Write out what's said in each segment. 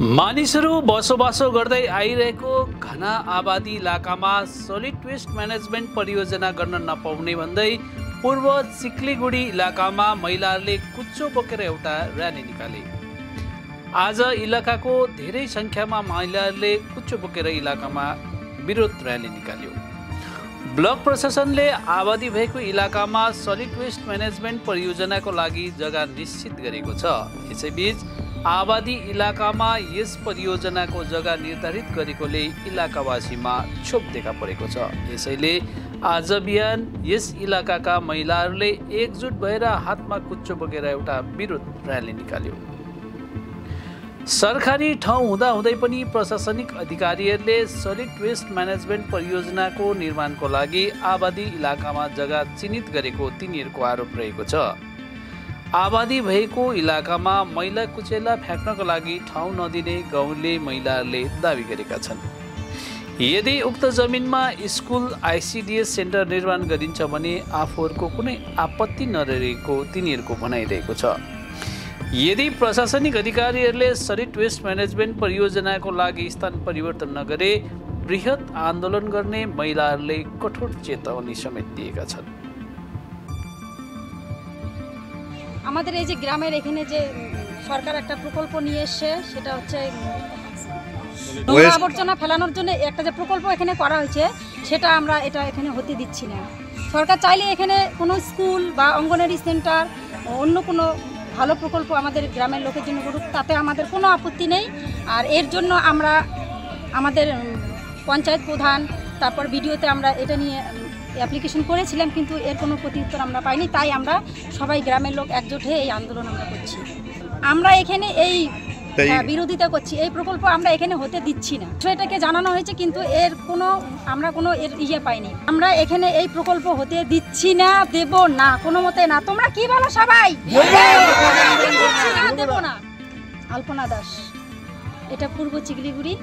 मानिसहरू बसोबासो गर्दै आइरहेको घना आबादी इलाकामा सलिड वेस्ट म्यानेजमेन्ट परियोजना गर्न नपाउने भन्दै पूर्व चिक्लीगुडी इलाकामा महिलाहरूले कुच्चो बोकेर एउटा र्याली निकाले। आज इलाकाको धेरै संख्यामा महिलाहरूले कुच्चो बोकेर इलाकामा विरोध र्याली निकाल्यो। ब्लक प्रशासनले आबादी भएको इलाकामा सलिड वेस्ट म्यानेजमेन्ट परियोजनाको लागि जग्गा निश्चित गरेको छ। यसैबीच आबादी इलाकामा यस परियोजनाको जग्गा निर्धारित गरेकोले इलाकावासीमा क्षोभ देखा परेको छ। यसैले आज बिहान यस इलाकाका महिलाहरूले एकजुट भएर हातमा कुच्चो बोकेर एउटा विरोध र्याली निकाल्यो। सरकारी ठाउँ हुँदाहुँदै पनि प्रशासनिक अधिकारीहरूले सलिड वेस्ट म्यानेजमेन्ट परियोजनाको निर्माणको लागि आबादी इलाकामा जग्गा चिन्हित गरेको तिनीहरूको आरोप रहेको छ। आबादी भएको इलाकामा मैला कुचेला फ्याँक्नको लागि ठाउँ नदिने गाउँले महिलाहरूले दावी गरेका छन्। यदि उक्त जमिनमा स्कुल आइसिडिएस सेन्टर निर्माण गरिन्छ भने आफूहरूको कुनै आपत्ति नरहेको तिनीहरूको भनाइरहेको छ। यदि प्रशासनिक अधिकारीहरूले सलिड वेस्ट म्यानेजमेन्ट परियोजनाको लागि स्थान परिवर्तन नगरे बृहत आन्दोलन गर्ने महिलाहरूले कठोर चेतावनी समेत दिएका छन्। আমাদের এই যে গ্রামের এখানে যে সরকার একটা প্রকল্প নিয়ে এসেছে, সেটা হচ্ছে নোংরা আবর্জনা ফেলানোর জন্য একটা যে প্রকল্প এখানে করা হয়েছে, সেটা আমরা এটা এখানে হতে দিচ্ছি না। সরকার চাইলে এখানে কোনো স্কুল বা অঙ্গনওয়াড়ি সেন্টার অন্য কোনো ভালো প্রকল্প আমাদের গ্রামের লোকের জন্য করুক, তাতে আমাদের কোনো আপত্তি নেই। আর এর জন্য আমরা আমাদের পঞ্চায়েত প্রধান তারপর ভিডিওতে আমরা এটা নিয়ে অ্যাপ্লিকেশন করেছিলাম, কিন্তু এর কোনো প্রত্যুত্তর আমরা পাইনি। তাই আমরা সবাই গ্রামের লোক একজোট হয়ে এই আন্দোলন আমরা করছি। আমরা এখানে এই বিরোধিতা করছি, এই প্রকল্প আমরা এখানে হতে দিচ্ছি না। সেটাকে জানানো হয়েছে, কিন্তু এর কোনো আমরা কোনো এর ইয়ে পাইনি। আমরা এখানে এই প্রকল্প হতে দিচ্ছি না, দেব না, কোনো মতে না। তোমরা কি বলো সবাই? দেব না। আলপনা দাস, এটা পূর্ব চিকলিগুড়ি।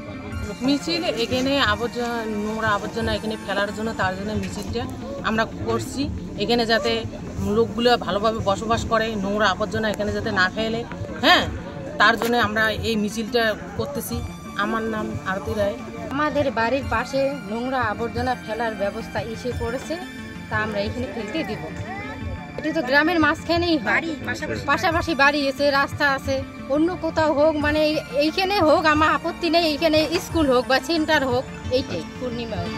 মিছিল এখানে নোংরা আবর্জনা এখানে ফেলার জন্য, তার জন্য মিছিলটা আমরা করছি। এখানে যাতে লোকগুলো ভালোভাবে বসবাস করে, নোংরা আবর্জনা এখানে যাতে না ফেলে, হ্যাঁ, তার জন্য আমরা এই মিছিলটা করতেছি। আমার নাম আরতি রায়। আমাদের বাড়ির পাশে নোংরা আবর্জনা ফেলার ব্যবস্থা এসে করেছে, তা আমরা এখানে ফেলতে দিব। এটি তো গ্রামের মাঝখানেই বাড়ি, পাশাপাশি বাড়ি আছে, রাস্তা আছে। অন্য কোথাও হোক, মানে এইখানে হোক, আমার আপত্তি নেই। এইখানে স্কুল হোক বা সেন্টার হোক, এইটাই পূর্ণিমা হোক।